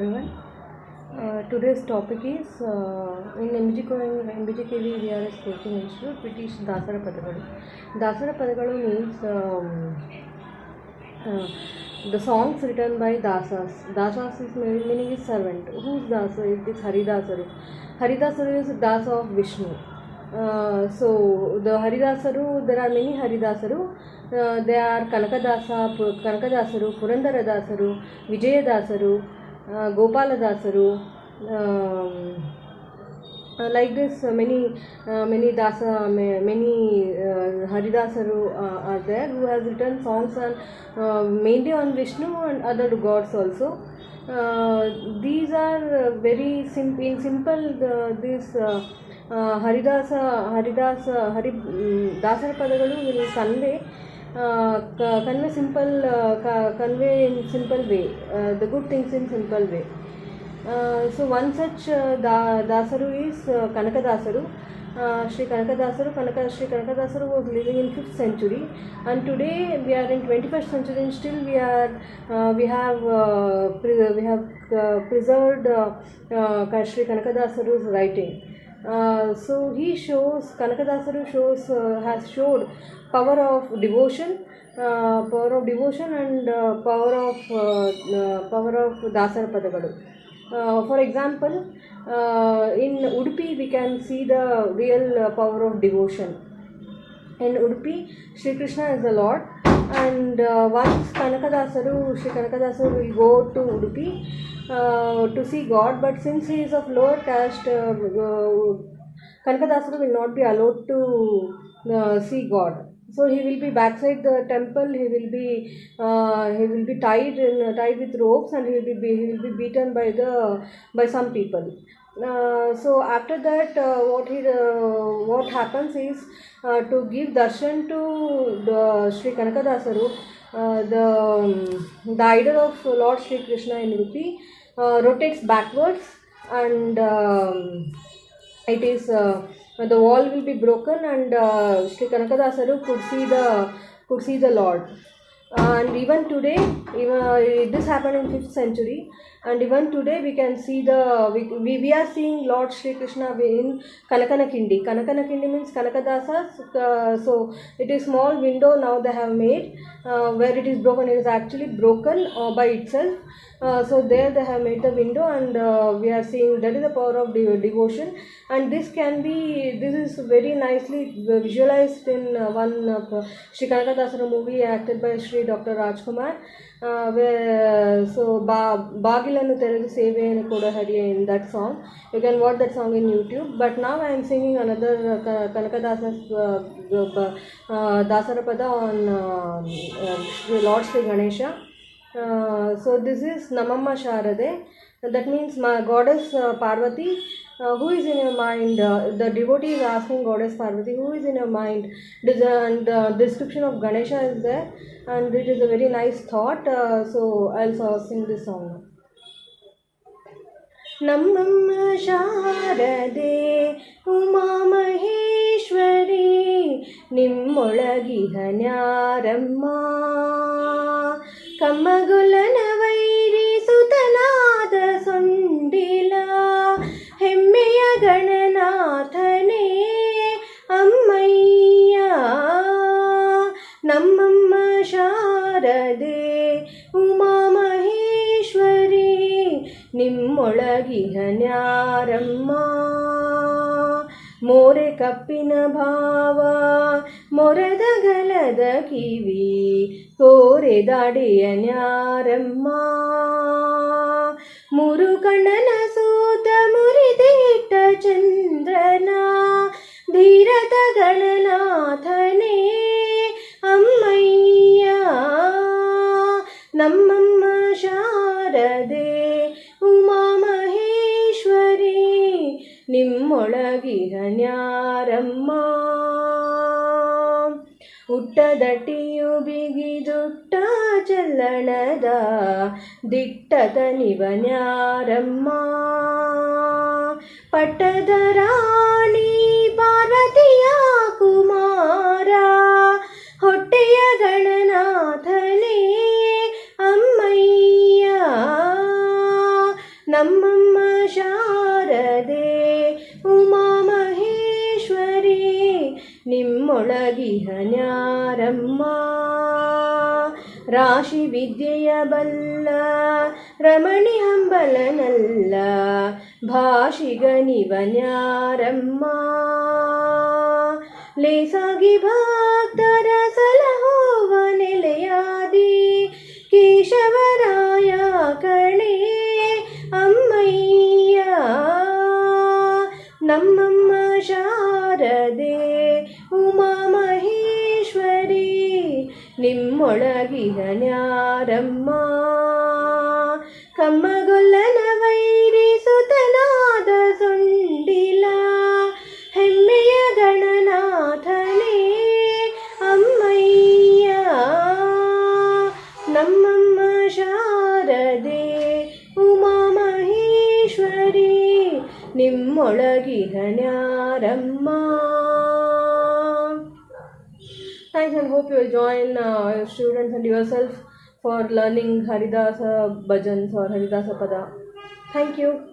everyone. Today's topic is in MBJKV VRS Coaching Institute, British Dasara Padagalu. Dasara Padagalu means the songs written by Dasas. Dasas is meaning is servant. Who's Dasa? It is Haridasaru. Haridasaru is Dasa of Vishnu. So the Haridasaru, there are many Haridasaru. They are Kanakadasaru, Purandaradasaru, Vijayadasaru, Gopaladasaru. Like this, many Haridasaru are there who has written songs on mainly on Vishnu and other gods also. These are very simple. Dasara Padagalu will convey in simple way the good things in simple way. So one such Dasaru is Kanakadasaru. Sri Kanakadasaru was living in 5th century, and today we are in 21st century and still we have preserved Sri Kanakadasaru's writing. So he shows, Kanakadasaru has showed power of devotion and power of Dasara Padagalu. For example, in Udupi we can see the real power of devotion. In Udupi, Sri Krishna is the Lord, and once Sri Kanakadasaru will go to Udupi to see God, but since he is of lower caste, Kanakadasaru will not be allowed to see God. So he will be backside the temple. He will be tied with ropes, and he will be beaten by some people. So after that, what happens is to give darshan to the Sri Kanakadasaru, the idol of Lord Sri Krishna in Udupi rotates backwards, and it is the wall will be broken, and Sri Kanakadasaru could see the Lord. And even today, this happened in 5th century, and even today we can see we are seeing Lord Sri Krishna in Kanakanakindi. Kanakanakindi means Kanakadasas. So it is small window now they have made where it is broken. It is actually broken by itself. So there they have made the window, and we are seeing that is the power of devotion. And this is very nicely visualized in one Sri Kanakadasaru movie acted by Sri Dr. Rajkumar, where Bagilannu Telugu Seveyanu Kuda Hariye in that song. You can watch that song in YouTube. But now I am singing another Kanakadasa's Dasarapada on Lord Sri Ganesha. So this is Namamma Sharade. That means my goddess Parvati. Who is in your mind? The devotee is asking goddess Parvati, who is in your mind? And the description of Ganesha is there, and it is a very nice thought. So I'll sing this song. Namamma Sharade Uma Maheshwari Nimmolagiha Nyaramma Kammagulana Vairi Sutanada Sundila Hemmeya Gananathane Ammayya Namamma Sharade Uma Maheshwari Nimmolagiha Nyaramma ಮೋರೆ ಕಪ್ಪಿನ ಭಾವ ಮೊರೆದ ಗಲದ ಕಿವಿ ಕೋರೆ ದಾಡಿಯ ನ್ಯಾರಮ್ಮ ಮುರುಕಣ್ಣನ ಸೂತ ಮುರಿದಿಟ್ಟ ಚಂದ್ರನ ಧೀರತ ಗಣನಾಥನೇ ಅಮ್ಮಯ್ಯ ನಮ್ಮಮ್ಮ ಶಾರದೆ ಉಮಾ ಮಹೇಶ್ವರಿ ನಿಮ್ಮೊಳಗಿಹ ನ್ಯಾರಮ್ಮ ಹುಟ್ಟದಟಿಯು ಬಿಗಿದುಟ್ಟ ಚಲ್ಲಣದ ದಿಟ್ಟತ ನಿವನ್ಯಾರಮ್ಮ ಪಟ್ಟದ ರಾಣಿ ಪಾರ್ವತಿಯ ಕುಮಾರ ಹೊಟ್ಟೆಯ ಗಣನಾಥನೇ ಅಮ್ಮಯ್ಯ ರಾಶಿ ವಿದ್ಯೆಯ ಬಲ್ಲ ರಮಣಿ ಹಂಬಲನಲ್ಲ ಭಾಷಿಗನಿವನ್ಯಾರಮ್ಮ ಲೇಸಾಗಿ ಭಕ್ತರ ಸಲಹೋವ ನೆಲೆಯಾದಿ ಕೇಶವರಾಯ ಕಣೆ ಅಮ್ಮಯ್ಯ ನಮ್ಮಮ್ಮ ಶಾರದೆ ಉಮಾ ಮಹೇಶ್ವರಿ ನಿಮ್ಮೊಳಗಿಹನ್ಯಾರಮ್ಮ ಕಮ್ಮಗೊಲ್ಲನ ವೈರಿಸುತನಾದ ಸುಂಡಿಲ ಹೆಮ್ಮೆಯ ಗಣನಾಥನೇ ಅಮ್ಮಯ್ಯ ನಮ್ಮಮ್ಮ ಶಾರದೆ Uma Maheshwari ನಿಮ್ಮೊಳಗಿಹನ್ಯಾರಮ್ಮ. Thanks, and hope you will join your students and yourself for learning Haridasa bhajans or Haridasa pada. Thank you.